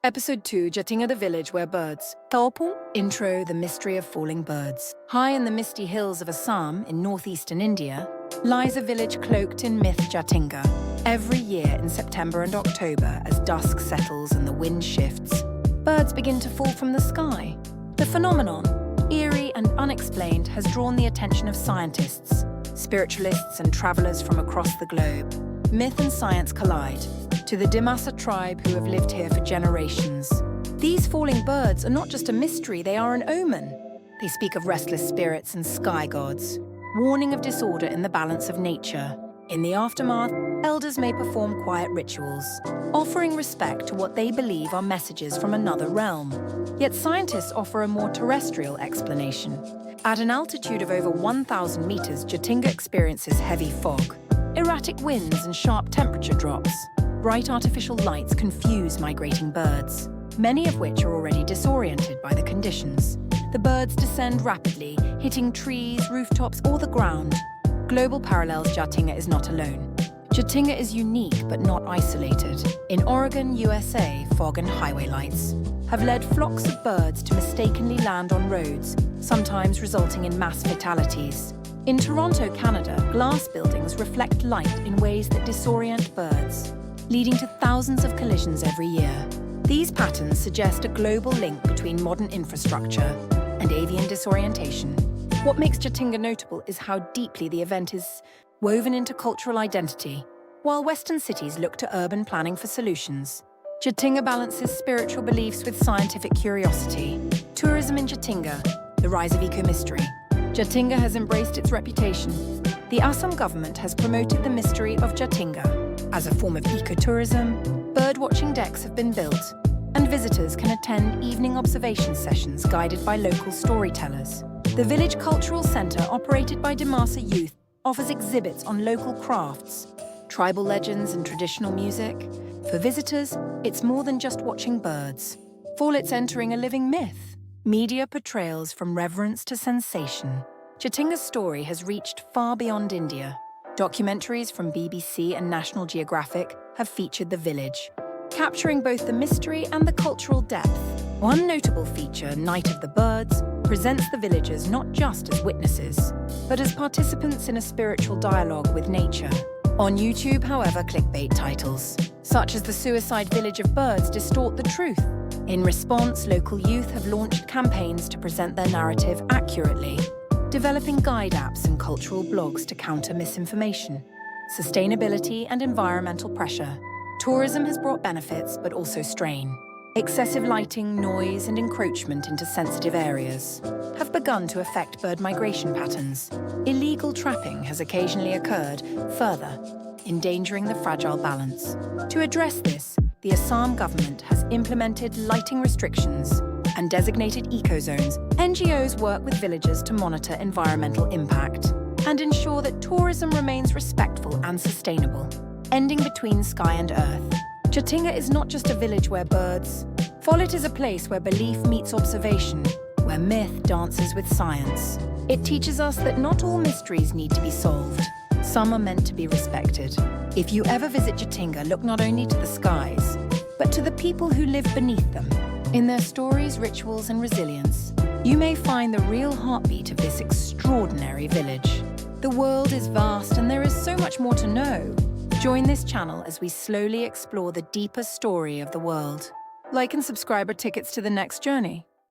Episode 2, Jatinga the village where birds. Taupung, intro, the mystery of falling birds. High in the misty hills of Assam, in northeastern India, lies a village cloaked in myth, Jatinga. Every year in September and October, as dusk settles and the wind shifts, birds begin to fall from the sky. The phenomenon, eerie and unexplained, has drawn the attention of scientists, spiritualists and travelers from across the globe. Myth and science collide. To the Dimasa tribe who have lived here for generations, these falling birds are not just a mystery, they are an omen. They speak of restless spirits and sky gods, warning of disorder in the balance of nature. In the aftermath, elders may perform quiet rituals, offering respect to what they believe are messages from another realm. Yet scientists offer a more terrestrial explanation. At an altitude of over 1,000 meters, Jatinga experiences heavy fog, erratic winds and sharp temperature drops. Bright artificial lights confuse migrating birds, many of which are already disoriented by the conditions. The birds descend rapidly, hitting trees, rooftops, or the ground. Global parallels, Jatinga is not alone. Jatinga is unique but not isolated. In Oregon, USA, fog and highway lights have led flocks of birds to mistakenly land on roads, sometimes resulting in mass fatalities. In Toronto, Canada, glass buildings reflect light in ways that disorient birds, leading to thousands of collisions every year. These patterns suggest a global link between modern infrastructure and avian disorientation. What makes Jatinga notable is how deeply the event is woven into cultural identity. While Western cities look to urban planning for solutions, Jatinga balances spiritual beliefs with scientific curiosity. Tourism in Jatinga, the rise of eco-mystery. Jatinga has embraced its reputation. The Assam government has promoted the mystery of Jatinga. As a form of ecotourism, bird-watching decks have been built, and visitors can attend evening observation sessions guided by local storytellers. The Village Cultural Centre, operated by Dimasa Youth, offers exhibits on local crafts, tribal legends and traditional music. For visitors, it's more than just watching birds. For it's entering a living myth. Media portrayals from reverence to sensation. Jatinga's story has reached far beyond India. Documentaries from BBC and National Geographic have featured the village, capturing both the mystery and the cultural depth. One notable feature, Night of the Birds, presents the villagers not just as witnesses, but as participants in a spiritual dialogue with nature. On YouTube, however, clickbait titles, such as The Suicide Village of Birds, distort the truth. In response, local youth have launched campaigns to present their narrative accurately, developing guide apps and cultural blogs to counter misinformation. Sustainability and environmental pressure. Tourism has brought benefits, but also strain. Excessive lighting, noise, and encroachment into sensitive areas have begun to affect bird migration patterns. Illegal trapping has occasionally occurred, further endangering the fragile balance. To address this, the Assam government has implemented lighting restrictions and designated eco-zones. NGOs work with villagers to monitor environmental impact and ensure that tourism remains respectful and sustainable, ending between sky and earth. Jatinga is not just a village where birds fall. It is a place where belief meets observation, where myth dances with science. It teaches us that not all mysteries need to be solved. Some are meant to be respected. If you ever visit Jatinga, look not only to the skies, but to the people who live beneath them. In their stories, rituals, and resilience, you may find the real heartbeat of this extraordinary village. The world is vast and there is so much more to know. Join this channel as we slowly explore the deeper story of the world. Like and subscribe are tickets to the next journey.